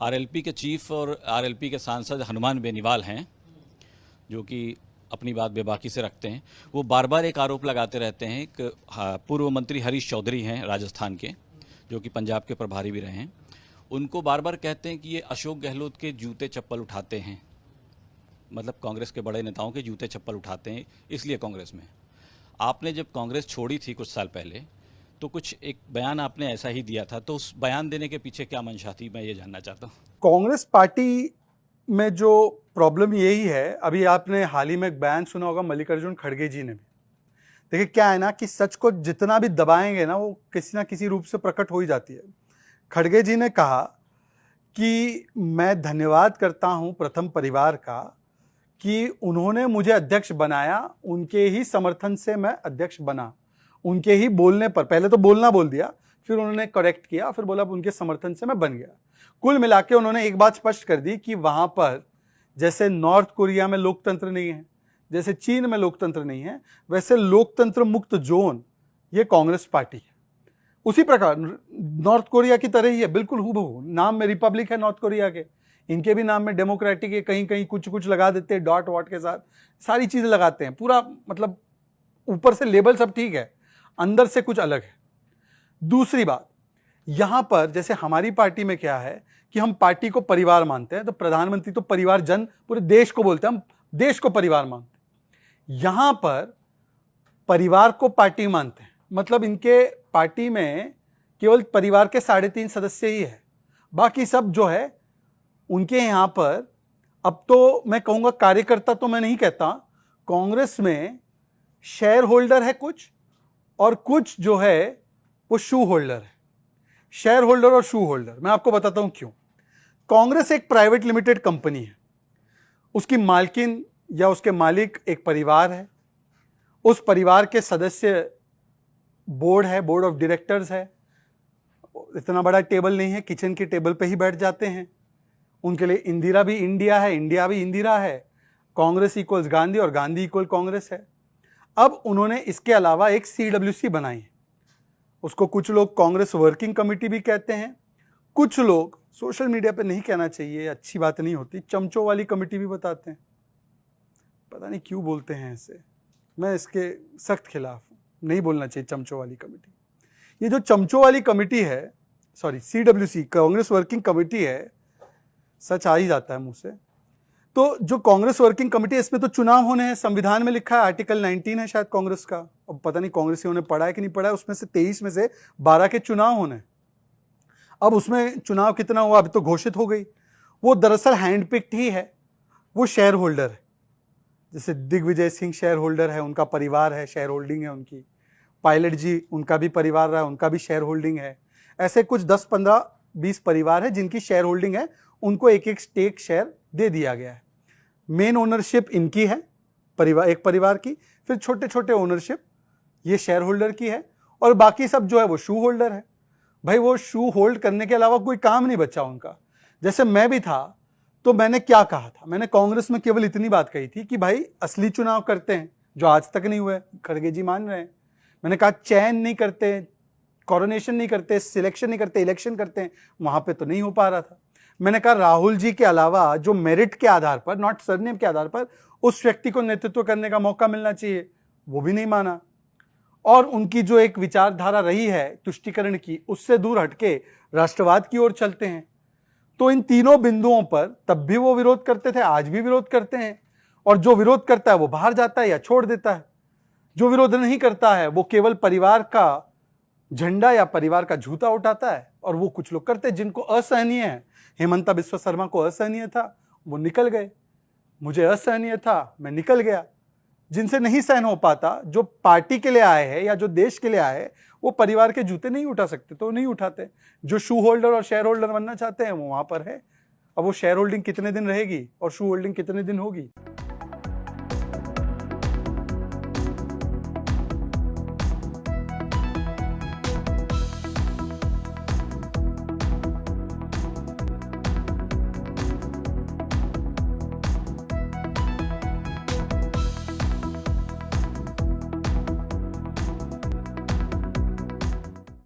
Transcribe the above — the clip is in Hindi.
आरएलपी के चीफ और आरएलपी के सांसद हनुमान बेनीवाल हैं, जो कि अपनी बात बेबाकी से रखते हैं। वो बार बार एक आरोप लगाते रहते हैं। एक पूर्व मंत्री हरीश चौधरी हैं राजस्थान के, जो कि पंजाब के प्रभारी भी रहे हैं। उनको बार बार कहते हैं कि ये अशोक गहलोत के जूते चप्पल उठाते हैं, मतलब कांग्रेस के बड़े नेताओं के जूते चप्पल उठाते हैं, इसलिए कांग्रेस में। आपने जब कांग्रेस छोड़ी थी कुछ साल पहले, तो कुछ एक बयान आपने ऐसा ही दिया था, तो उस बयान देने के पीछे क्या मंशा थी, मैं ये जानना चाहता हूँ। कांग्रेस पार्टी में जो प्रॉब्लम यही है, अभी आपने हाल ही में एक बयान सुना होगा मल्लिकार्जुन खड़गे जी ने भी। देखिए क्या है ना कि सच को जितना भी दबाएंगे ना, वो किसी ना किसी रूप से प्रकट हो ही जाती है। खड़गे जी ने कहा कि मैं धन्यवाद करता हूं प्रथम परिवार का कि उन्होंने मुझे अध्यक्ष बनाया, उनके ही समर्थन से मैं अध्यक्ष बना। उनके ही बोलने पर, पहले तो बोलना बोल दिया, फिर उन्होंने करेक्ट किया, फिर बोला उनके समर्थन से मैं बन गया। कुल मिला के उन्होंने एक बात स्पष्ट कर दी कि वहां पर जैसे नॉर्थ कोरिया में लोकतंत्र नहीं है, जैसे चीन में लोकतंत्र नहीं है, वैसे लोकतंत्र मुक्त जोन ये कांग्रेस पार्टी है। उसी प्रकार नॉर्थ कोरिया की तरह ही है, बिल्कुल हूबहू। नाम में रिपब्लिक है नॉर्थ कोरिया के, इनके भी नाम में डेमोक्रेटिक है, कहीं कहीं कुछ कुछ लगा देते हैं, डॉट वॉट के साथ सारी चीजें लगाते हैं। पूरा मतलब ऊपर से लेबल सब ठीक है, अंदर से कुछ अलग है। दूसरी बात, यहां पर जैसे हमारी पार्टी में क्या है कि हम पार्टी को परिवार मानते हैं, तो प्रधानमंत्री तो परिवार जन पूरे देश को बोलते हैं, हम देश को परिवार मानते हैं। यहां पर परिवार को पार्टी मानते हैं, मतलब इनके पार्टी में केवल परिवार के 3.5 सदस्य ही है, बाकी सब जो है उनके यहां पर। अब तो मैं कहूंगा कार्यकर्ता तो मैं नहीं कहता, कांग्रेस में शेयर होल्डर है कुछ, और कुछ जो है वो शू होल्डर है। शेयर होल्डर और शू होल्डर मैं आपको बताता हूं क्यों। कांग्रेस एक प्राइवेट लिमिटेड कंपनी है, उसकी मालकिन या उसके मालिक एक परिवार है, उस परिवार के सदस्य बोर्ड है, बोर्ड ऑफ डायरेक्टर्स है। इतना बड़ा टेबल नहीं है, किचन के टेबल पे ही बैठ जाते हैं। उनके लिए इंदिरा भी इंडिया है, इंडिया भी इंदिरा है, कांग्रेस इक्वल्स गांधी और गांधी इक्वल कांग्रेस है। अब उन्होंने इसके अलावा एक CWC बनाई है, उसको कुछ लोग कांग्रेस वर्किंग कमेटी भी कहते हैं, कुछ लोग सोशल मीडिया पे नहीं कहना चाहिए, अच्छी बात नहीं होती, चमचों वाली कमेटी भी बताते हैं। पता नहीं क्यों बोलते हैं ऐसे, मैं इसके सख्त खिलाफ हूं, नहीं बोलना चाहिए चमचों वाली कमेटी। ये जो चमचों वाली कमेटी है, sorry CWC Congress working committee है, सच आ ही जाता है मुंह से। तो जो कांग्रेस वर्किंग कमेटी है, इसमें तो चुनाव होने हैं, संविधान में लिखा है, आर्टिकल 19 है शायद कांग्रेस का, अब पता नहीं कांग्रेसियों ने पढ़ा है कि नहीं पढ़ा है, उसमें से 23 में से 12 के चुनाव होने। अब उसमें चुनाव कितना हुआ अभी तो घोषित हो गई। वो दरअसल हैंडपिक्ड ही है, वो शेयर होल्डर है। जैसे दिग्विजय सिंह शेयर होल्डर है, उनका परिवार है, शेयर होल्डिंग है उनकी। पायलट जी, उनका भी परिवार रहा, उनका भी शेयर होल्डिंग है। ऐसे कुछ 10, 15, 20 परिवार है जिनकी शेयर होल्डिंग है, उनको एक एक स्टेक शेयर दे दिया गया है। मेन ओनरशिप इनकी है, परिवार एक परिवार की, फिर छोटे छोटे ओनरशिप ये शेयर होल्डर की है, और बाकी सब जो है वो शू होल्डर है। भाई वो शू होल्ड करने के अलावा कोई काम नहीं बचा उनका। जैसे मैं भी था तो मैंने क्या कहा था, मैंने कांग्रेस में केवल इतनी बात कही थी कि भाई असली चुनाव करते हैं, जो आज तक नहीं हुए, खड़गे जी मान रहे हैं। मैंने कहा चयन नहीं करते, कॉरोनेशन नहीं करते, सिलेक्शन नहीं करते, इलेक्शन करते हैं, वहां पे तो नहीं हो पा रहा था। मैंने कहा राहुल जी के अलावा जो मेरिट के आधार पर, नॉट सरनेम के आधार पर, उस व्यक्ति को नेतृत्व करने का मौका मिलना चाहिए, वो भी नहीं माना। और उनकी जो एक विचारधारा रही है तुष्टीकरण की, उससे दूर हटके राष्ट्रवाद की ओर चलते हैं। तो इन तीनों बिंदुओं पर तब भी वो विरोध करते थे, आज भी विरोध करते हैं। और जो विरोध करता है वो बाहर जाता है या छोड़ देता है, जो विरोध नहीं करता है वो केवल परिवार का झंडा या परिवार का जूता उठाता है। और वो कुछ लोग करते हैं जिनको असहनीय है। हेमंता बिस्वा शर्मा को असहनीय था, वो निकल गए। मुझे असहनीय था, मैं निकल गया। जिनसे नहीं सहन हो पाता, जो पार्टी के लिए आए हैं या जो देश के लिए आए हैं, वो परिवार के जूते नहीं उठा सकते तो नहीं उठाते। जो शू होल्डर और शेयर होल्डर बनना चाहते हैं वो वहां पर है। अब वो शेयर होल्डिंग कितने दिन रहेगी और शू होल्डिंग कितने दिन होगी,